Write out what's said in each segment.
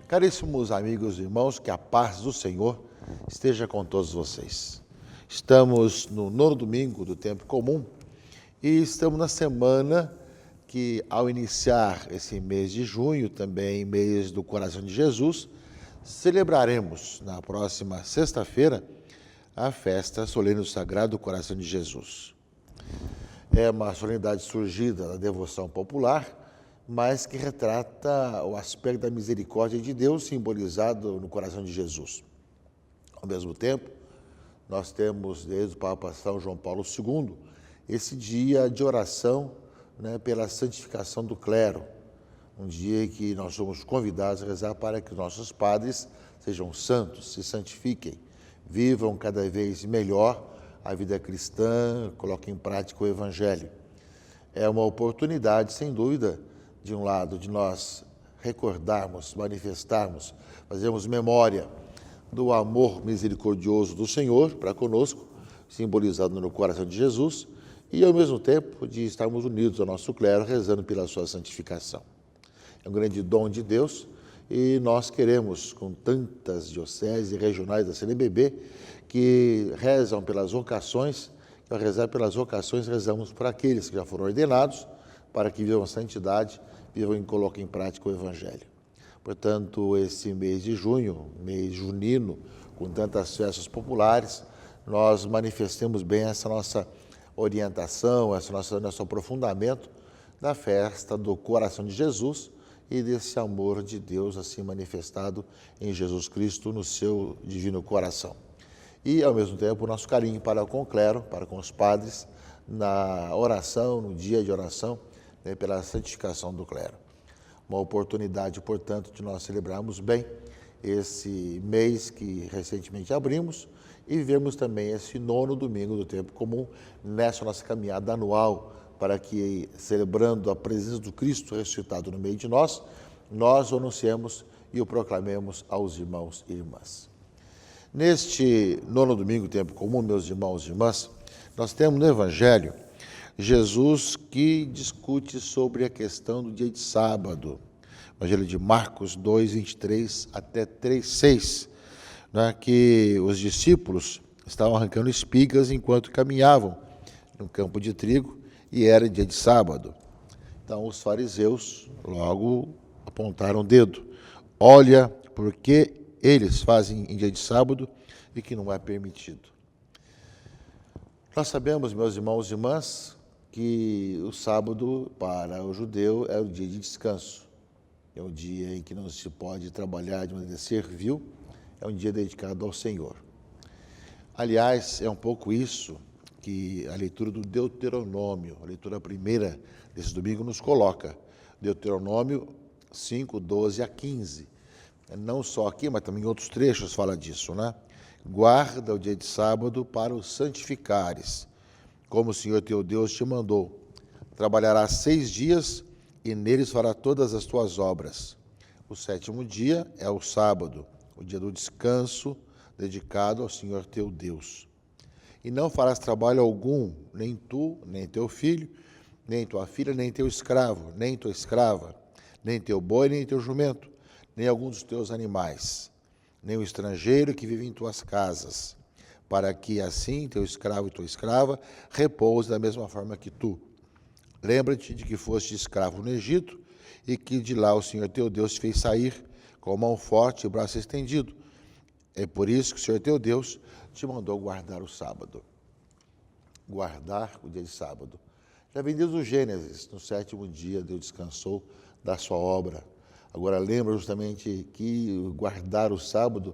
Caríssimos amigos e irmãos, que a paz do Senhor esteja com todos vocês. Estamos no 9º domingo do tempo comum e estamos na semana que, ao iniciar esse mês de junho, também mês do Coração de Jesus, celebraremos na próxima sexta-feira a festa solene do Sagrado Coração de Jesus. É uma solenidade surgida da devoção popular, mas que retrata o aspecto da misericórdia de Deus simbolizado no coração de Jesus. Ao mesmo tempo, nós temos, desde o Papa São João Paulo II, esse dia de oração, pela santificação do clero, um dia em que nós somos convidados a rezar para que os nossos padres sejam santos, se santifiquem, vivam cada vez melhor a vida cristã, coloquem em prática o Evangelho. É uma oportunidade, sem dúvida, de um lado, de nós recordarmos, manifestarmos, fazermos memória do amor misericordioso do Senhor para conosco, simbolizado no coração de Jesus, e ao mesmo tempo de estarmos unidos ao nosso clero, rezando pela sua santificação. É um grande dom de Deus e nós queremos, com tantas dioceses regionais da CNBB, que rezam pelas vocações, que ao rezar pelas vocações, rezamos por aqueles que já foram ordenados, para que vivam a santidade, vivam e coloquem em prática o Evangelho. Portanto, esse mês de junho, mês junino, com tantas festas populares, nós manifestemos bem essa nossa orientação, esse nosso aprofundamento da festa do Coração de Jesus e desse amor de Deus assim manifestado em Jesus Cristo no seu divino coração. E, ao mesmo tempo, o nosso carinho para com o clero, para com os padres, na oração, no dia de oração, pela santificação do clero. Uma oportunidade, portanto, de nós celebrarmos bem esse mês que recentemente abrimos e vivemos também esse 9º domingo do tempo comum nessa nossa caminhada anual para que, celebrando a presença do Cristo ressuscitado no meio de nós, nós o anunciemos e o proclamemos aos irmãos e irmãs. Neste 9º domingo do tempo comum, meus irmãos e irmãs, nós temos no Evangelho Jesus que discute sobre a questão do dia de sábado. Evangelho de Marcos 2, 23 até 3, 6, que os discípulos estavam arrancando espigas enquanto caminhavam no campo de trigo e era dia de sábado. Então os fariseus logo apontaram o dedo. Olha, porque eles fazem em dia de sábado e que não é permitido. Nós sabemos, meus irmãos e irmãs, que o sábado para o judeu é o dia de descanso. É um dia em que não se pode trabalhar de maneira servil, é um dia dedicado ao Senhor. Aliás, é um pouco isso que a leitura do Deuteronômio, a leitura primeira desse domingo, nos coloca. Deuteronômio 5, 12 a 15. Não só aqui, mas também em outros trechos fala disso, Guarda o dia de sábado para o santificares, como o Senhor teu Deus te mandou. Trabalharás 6 dias e neles fará todas as tuas obras. O 7º dia é o sábado, o dia do descanso dedicado ao Senhor teu Deus. E não farás trabalho algum, nem tu, nem teu filho, nem tua filha, nem teu escravo, nem tua escrava, nem teu boi, nem teu jumento, nem algum dos teus animais, nem o estrangeiro que vive em tuas casas, para que assim teu escravo e tua escrava repouse da mesma forma que tu. Lembra-te de que foste escravo no Egito e que de lá o Senhor teu Deus te fez sair com mão forte e braço estendido. É por isso que o Senhor teu Deus te mandou guardar o sábado. Guardar o dia de sábado. Já vem desde o Gênesis, no 7º dia Deus descansou da sua obra. Agora lembra justamente que guardar o sábado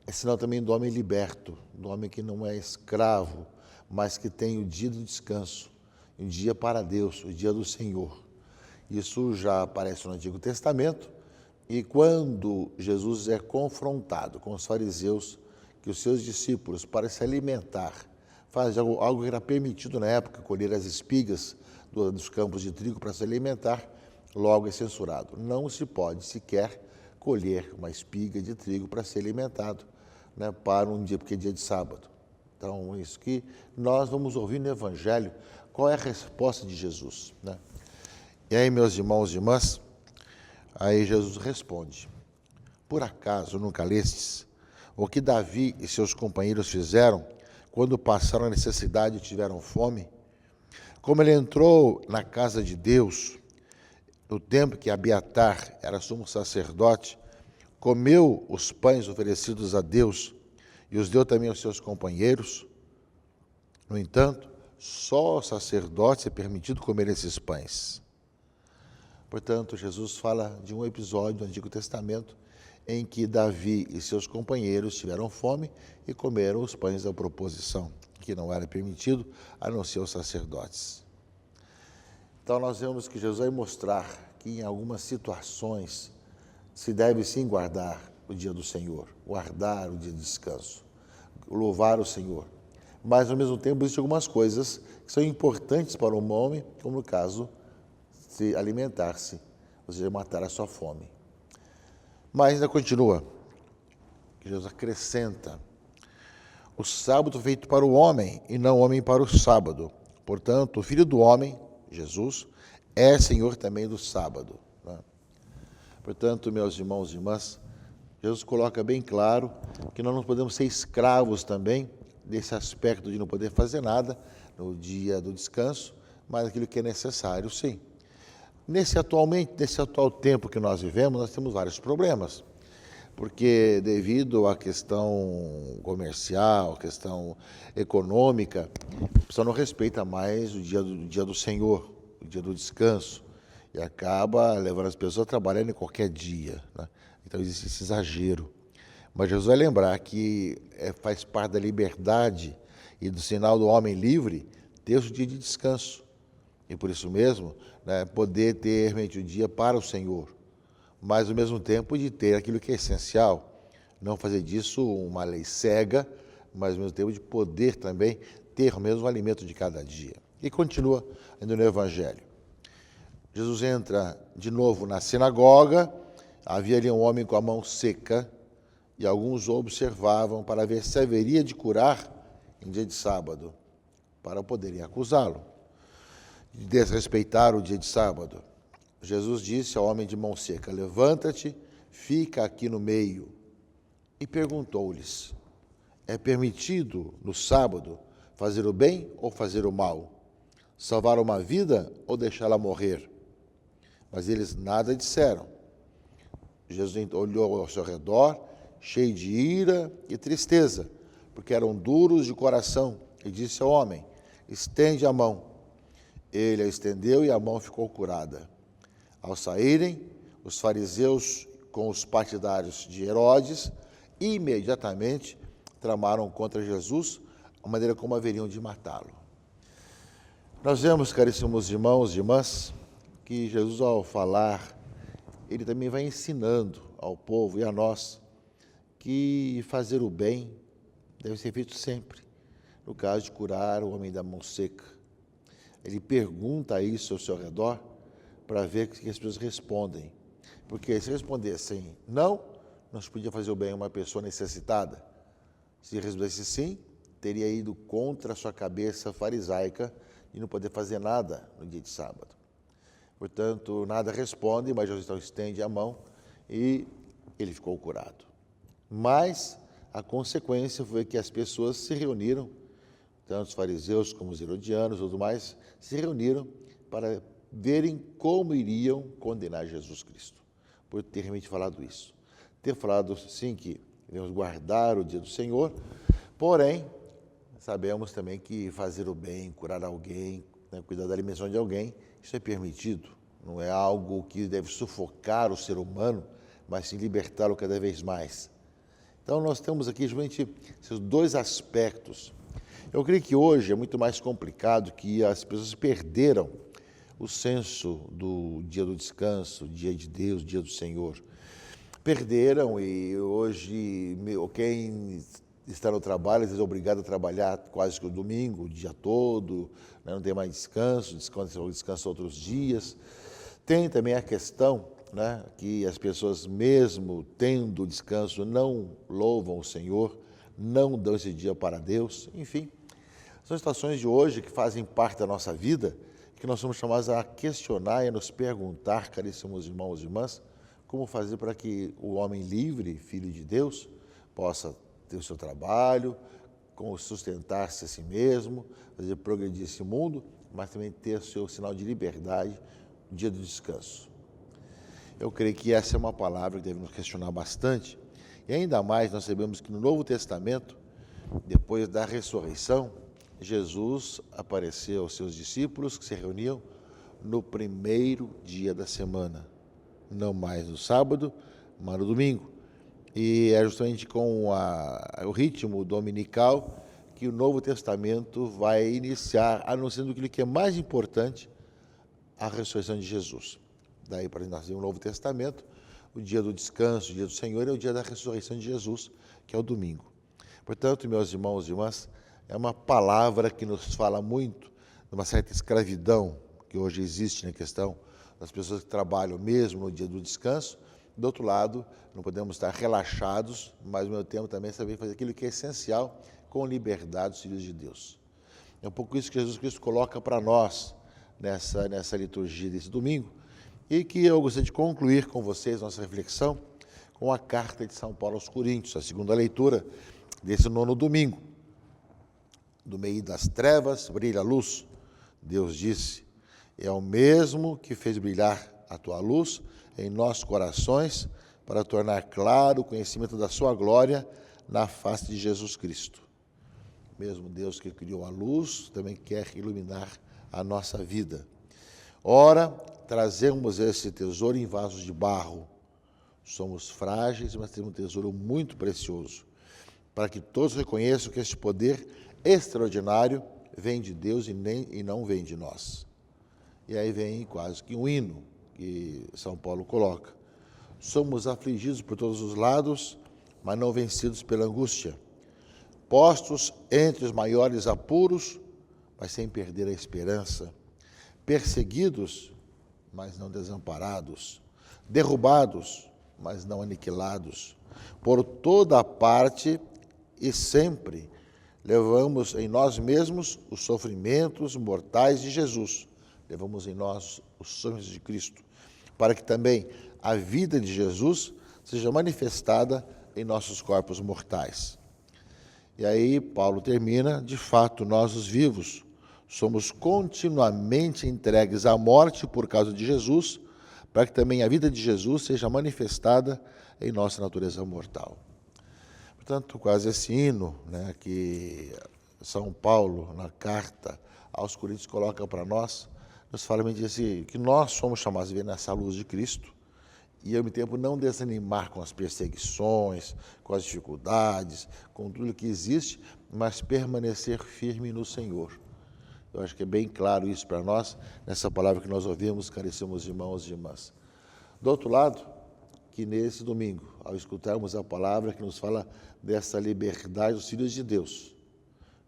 é sinal também do homem liberto, do homem que não é escravo, mas que tem o dia do descanso, um dia para Deus, o dia do Senhor. Isso já aparece no Antigo Testamento e quando Jesus é confrontado com os fariseus, que os seus discípulos, para se alimentar, fazem algo que era permitido na época, colher as espigas dos campos de trigo para se alimentar, logo é censurado. Não se pode sequer colher uma espiga de trigo para ser alimentado, para um dia, porque é dia de sábado. Então, isso que nós vamos ouvir no Evangelho, qual é a resposta de Jesus, né? E aí, meus irmãos e irmãs, aí Jesus responde: por acaso nunca lestes o que Davi e seus companheiros fizeram quando passaram a necessidade e tiveram fome? Como ele entrou na casa de Deus, no tempo que Abiatar era sumo sacerdote, comeu os pães oferecidos a Deus e os deu também aos seus companheiros. No entanto, só aos sacerdotes é permitido comer esses pães. Portanto, Jesus fala de um episódio do Antigo Testamento em que Davi e seus companheiros tiveram fome e comeram os pães da proposição, que não era permitido a não ser os sacerdotes. Então, nós vemos que Jesus vai mostrar que em algumas situações se deve sim guardar o dia do Senhor, guardar o dia de descanso, louvar o Senhor. Mas, ao mesmo tempo, existem algumas coisas que são importantes para o homem, como no caso, se alimentar-se, ou seja, matar a sua fome. Mas ainda continua, Jesus acrescenta: o sábado foi feito para o homem e não o homem para o sábado. Portanto, o Filho do Homem, Jesus, é Senhor também do sábado, né? Portanto, meus irmãos e irmãs, Jesus coloca bem claro que nós não podemos ser escravos também desse aspecto de não poder fazer nada no dia do descanso, mas aquilo que é necessário, sim. Nesse atual tempo que nós vivemos, nós temos vários problemas, porque devido à questão comercial, à questão econômica, a pessoa não respeita mais o dia do Senhor, o dia do descanso, e acaba levando as pessoas a trabalhar em qualquer dia, né? Então existe esse exagero. Mas Jesus vai lembrar que faz parte da liberdade e do sinal do homem livre ter o dia de descanso. E por isso mesmo, né, poder ter realmente o dia para o Senhor, mas ao mesmo tempo de ter aquilo que é essencial, não fazer disso uma lei cega, mas ao mesmo tempo de poder também ter o mesmo alimento de cada dia. E continua ainda no Evangelho. Jesus entra de novo na sinagoga, havia ali um homem com a mão seca, e alguns o observavam para ver se haveria de curar em dia de sábado, para poderem acusá-lo de desrespeitar o dia de sábado. Jesus disse ao homem de mão seca: levanta-te, fica aqui no meio. E perguntou-lhes: é permitido no sábado fazer o bem ou fazer o mal? Salvar uma vida ou deixá-la morrer? Mas eles nada disseram. Jesus olhou ao seu redor, cheio de ira e tristeza, porque eram duros de coração, e disse ao homem: estende a mão. Ele a estendeu e a mão ficou curada. Ao saírem, os fariseus com os partidários de Herodes imediatamente tramaram contra Jesus a maneira como haveriam de matá-lo. Nós vemos, caríssimos irmãos e irmãs, que Jesus, ao falar, ele também vai ensinando ao povo e a nós que fazer o bem deve ser feito sempre. No caso de curar o homem da mão seca, ele pergunta isso ao seu redor para ver que as pessoas respondem. Porque se respondessem não se podia fazer o bem a uma pessoa necessitada. Se respondesse sim, teria ido contra a sua cabeça farisaica de não poder fazer nada no dia de sábado. Portanto, nada responde, mas Jesus então estende a mão e ele ficou curado. Mas a consequência foi que as pessoas se reuniram, tanto os fariseus como os herodianos e tudo mais, se reuniram para verem como iriam condenar Jesus Cristo, por ter realmente falado isso. Ter falado, sim, que devemos guardar o dia do Senhor, porém, sabemos também que fazer o bem, curar alguém, né, cuidar da alimentação de alguém, isso é permitido. Não é algo que deve sufocar o ser humano, mas sim libertá-lo cada vez mais. Então, nós temos aqui justamente esses dois aspectos. Eu creio que hoje é muito mais complicado, que as pessoas perderam o senso do dia do descanso, dia de Deus, dia do Senhor. Perderam e hoje quem está no trabalho é obrigado a trabalhar quase que o domingo, o dia todo, né? Não tem mais descanso, descansa outros dias. Tem também a questão, né, que as pessoas, mesmo tendo descanso, não louvam o Senhor, não dão esse dia para Deus, enfim. São situações de hoje que fazem parte da nossa vida, que nós somos chamados a questionar e a nos perguntar, caríssimos irmãos e irmãs, como fazer para que o homem livre, filho de Deus, possa ter o seu trabalho, sustentar-se a si mesmo, fazer progredir esse mundo, mas também ter o seu sinal de liberdade no dia do descanso. Eu creio que essa é uma palavra que deve nos questionar bastante, e ainda mais nós sabemos que no Novo Testamento, depois da ressurreição, Jesus apareceu aos seus discípulos que se reuniam no primeiro dia da semana, não mais no sábado, mas no domingo. E é justamente com o ritmo dominical que o Novo Testamento vai iniciar, anunciando aquilo que é mais importante, a ressurreição de Jesus. Daí, para nós ter um Novo Testamento, o dia do descanso, o dia do Senhor, é o dia da ressurreição de Jesus, que é o domingo. Portanto, meus irmãos e irmãs, é uma palavra que nos fala muito de uma certa escravidão que hoje existe na questão das pessoas que trabalham mesmo no dia do descanso. Do outro lado, não podemos estar relaxados, mas ao mesmo tempo também saber fazer aquilo que é essencial com liberdade dos filhos de Deus. É um pouco isso que Jesus Cristo coloca para nós nessa liturgia desse domingo, e que eu gostaria de concluir com vocês nossa reflexão com a carta de São Paulo aos Coríntios, a segunda leitura desse 9º domingo. Do meio das trevas brilha a luz, Deus disse, é o mesmo que fez brilhar a tua luz em nossos corações para tornar claro o conhecimento da sua glória na face de Jesus Cristo. Mesmo Deus que criou a luz também quer iluminar a nossa vida. Ora, trazemos esse tesouro em vasos de barro. Somos frágeis, mas temos um tesouro muito precioso, para que todos reconheçam que este poder extraordinário vem de Deus e não vem de nós. E aí vem quase que um hino que São Paulo coloca. Somos afligidos por todos os lados, mas não vencidos pela angústia. Postos entre os maiores apuros, mas sem perder a esperança. Perseguidos, mas não desamparados. Derrubados, mas não aniquilados. Por toda a parte e sempre levamos em nós mesmos os sofrimentos mortais de Jesus. Levamos em nós os sofrimentos de Cristo, para que também a vida de Jesus seja manifestada em nossos corpos mortais. E aí Paulo termina, de fato, nós os vivos somos continuamente entregues à morte por causa de Jesus, para que também a vida de Jesus seja manifestada em nossa natureza mortal. Portanto, quase esse hino, que São Paulo, na carta aos Coríntios, coloca para nós, nos fala assim, que nós somos chamados a ver nessa luz de Cristo e, ao mesmo tempo, não desanimar com as perseguições, com as dificuldades, com tudo que existe, mas permanecer firme no Senhor. Eu acho que é bem claro isso para nós, nessa palavra que nós ouvimos, caríssimos irmãos e irmãs. Do outro lado, que nesse domingo, ao escutarmos a palavra que nos fala dessa liberdade dos filhos de Deus,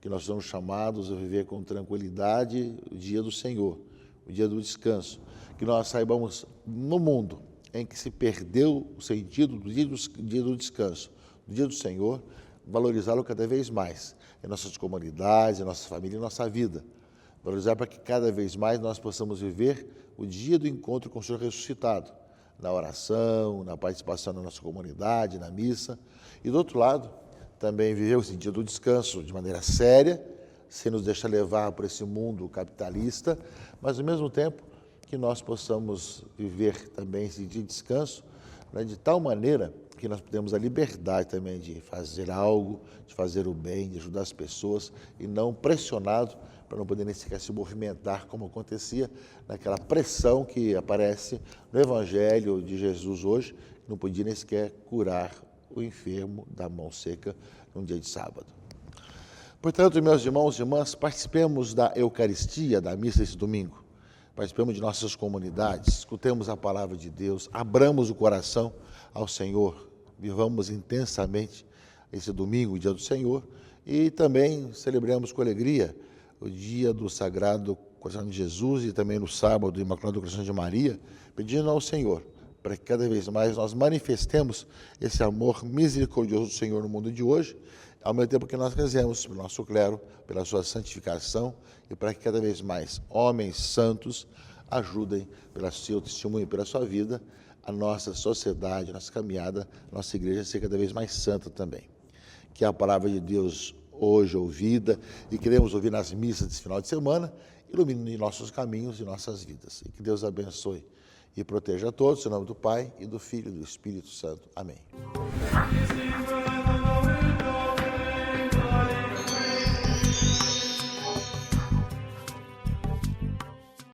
que nós somos chamados a viver com tranquilidade o dia do Senhor, o dia do descanso, que nós saibamos no mundo em que se perdeu o sentido do dia do descanso, do dia do Senhor, valorizá-lo cada vez mais em nossas comunidades, em nossa família, em nossa vida. Valorizar para que cada vez mais nós possamos viver o dia do encontro com o Senhor ressuscitado, na oração, na participação na nossa comunidade, na missa. E do outro lado, também viver esse dia do descanso de maneira séria, sem nos deixar levar por esse mundo capitalista, mas ao mesmo tempo que nós possamos viver também esse dia de descanso, de tal maneira que nós temos a liberdade também de fazer algo, de fazer o bem, de ajudar as pessoas e não pressionado para não poder nem sequer se movimentar como acontecia naquela pressão que aparece no Evangelho de Jesus hoje, que não podia nem sequer curar o enfermo da mão seca num dia de sábado. Portanto, meus irmãos e irmãs, participemos da Eucaristia, da missa esse domingo. Participemos de nossas comunidades, escutemos a palavra de Deus, abramos o coração ao Senhor, vivamos intensamente esse domingo, o dia do Senhor, e também celebremos com alegria o dia do Sagrado Coração de Jesus e também no sábado do Imaculado Coração de Maria, pedindo ao Senhor para que cada vez mais nós manifestemos esse amor misericordioso do Senhor no mundo de hoje, ao mesmo tempo que nós rezemos pelo nosso clero, pela sua santificação e para que cada vez mais homens santos ajudem pelo seu testemunho, pela sua vida, a nossa sociedade, a nossa caminhada, a nossa igreja a ser cada vez mais santa também. Que a palavra de Deus hoje ouvida e queremos ouvir nas missas desse final de semana, ilumine nossos caminhos e nossas vidas. E que Deus abençoe e proteja a todos, em nome do Pai, e do Filho e do Espírito Santo. Amém.